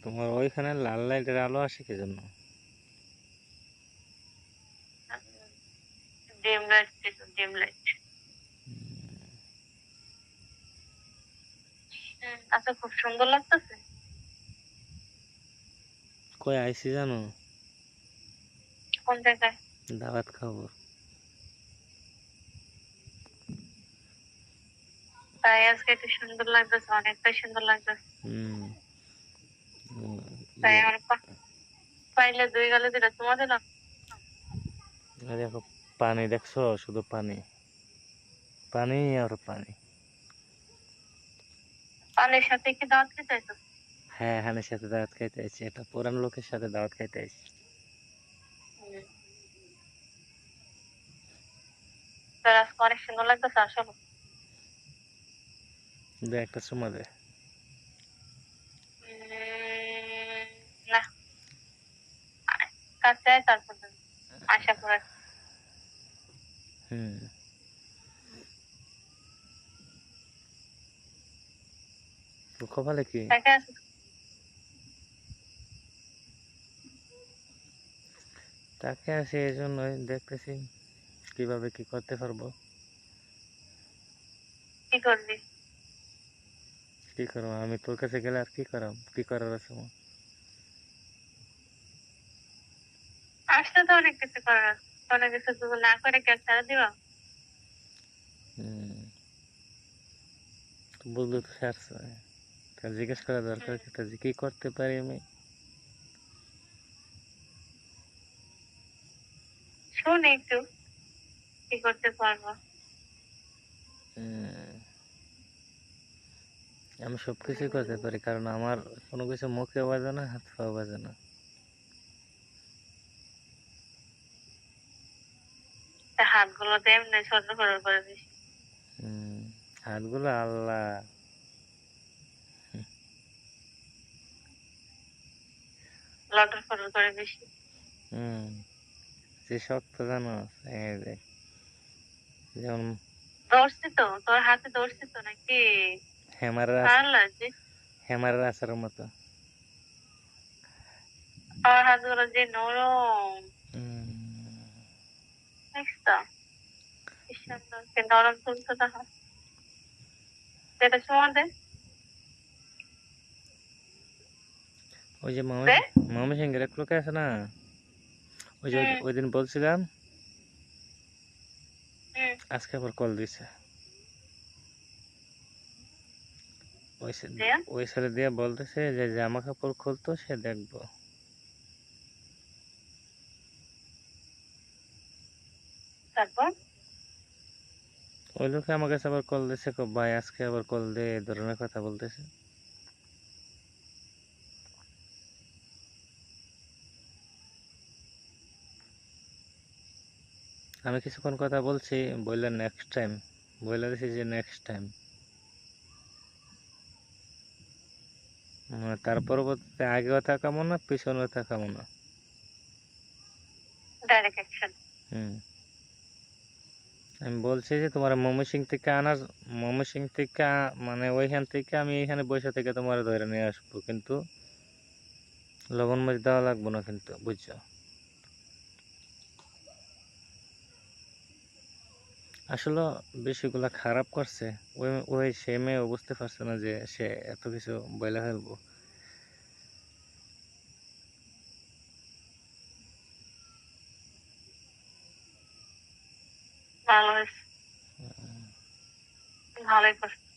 তোমার ওইখানে লাল লাইটের আলো আসে কি জন্য? ডিম লাইট ছিল, ডিম লাইট। আচ্ছা, খুব সুন্দর লাগতেছে। কই আইছি জানো? কোন জায়গায়? দাওয়াত খাবো। তাই আজকে একটু সুন্দর লাগতেছে, অনেকটাই সুন্দর লাগতেছে। হুম। তাই আমার পাইলে 2 গালে দিলে তোমার দিলাম। দেখো পানি দেখছো, শুধু পানি পানি আর পানি। পানির সাথে কি দাওয়াত খেতে চাইছো? হ্যাঁ, হানের সাথে দাওয়াত খাইতে আইছি, এটা পুরান লোকের সাথে দাওয়াত খাইতে আইছি। তার আজকে অনেক সুন্দর লাগতেছে, আসলে। দে একটা চুমা দে। না, কাছে আয়, তারপর দেব। আশা করে। হুম। তোর কপালে কি? দেখে আছো? তাকে আছি, এই জন্যই দেখতেছি কিভাবে কি করতে পারবো। কি করবি? কি করবো আমি তোর কাছে গেলে, আর কি করাম, কি করার আছে আমার? আসতে তো অনেক কিছু করার আছে, অনেক কিছু তুমি না করে কে ছেড়ে দিবা? হুম। তো বুঝলে তো ছাড়ছে, তা জিজ্ঞেস করা দরকার কি, তা যে কি করতে পারি আমি? শোন একটু, কি করতে পারবো। আমি সবকিছুই করতে পারি, কারণ আমার কোনো কিছু মুখে বাজে না, হাত পাও বাজে না। হাতগুলো তো এমনি ছোট করে করে দিস, হাতগুলো আল্লাহ। লটর ফটর করে দিস। হুম। যে শক্ত জানো, এই যে যেমন ধরছি তো, তোর হাতে ধরছি তো নাকি? হেমারের ভালো লাগছে। হেমারের আচারের মতো। আমার হাতগুলো যে নরম, হুম। দেখছ তো? কি সুন্দর, কি নরম তুলতুলে হাত। এটা ছোঁয়া দে। ওই যে দে। ময়মনসিংহের এক লোক আছে না, ওই যে হুম। ওই দিন বলছিলাম, হুম। আজকে আবার কল দিছে। দে। ওই ছেলে দিয়ে বলতেছে যে জামা কাপড় খুলতো, সে দেখবো। তারপর? ওই লোকে আমার কাছে আবার কল দিছে, ভাই আজকে আবার কল দিয়ে এই ধরনের কথা বলতেছে। আমি কিছুক্ষণ কথা বলছি, বললে নেক্সট টাইম, বলে দিছি যে নেক্সট টাইম। তার পরবর্তীতে আগেও তাকাবো না, পিছনেও তাকাবো না। Direct action. হুম। আমি বলছি যে তোমার ময়মনসিংহ থেকে মানে ওইখান থেকে আমি এইখানে বসে থেকে তোমার ধরে নিয়ে আসবো, কিন্তু লবণ মরিচ দেওয়া লাগবো না কিন্তু, বুঝছো? আসলে বিষয়গুলা খারাপ করছে, ওই ওই সে মেয়েও বুঝতে পারছে না যে সে এত কিছু বইলা ফেলবো। ভালো হয়েছে, ভালোই করছে।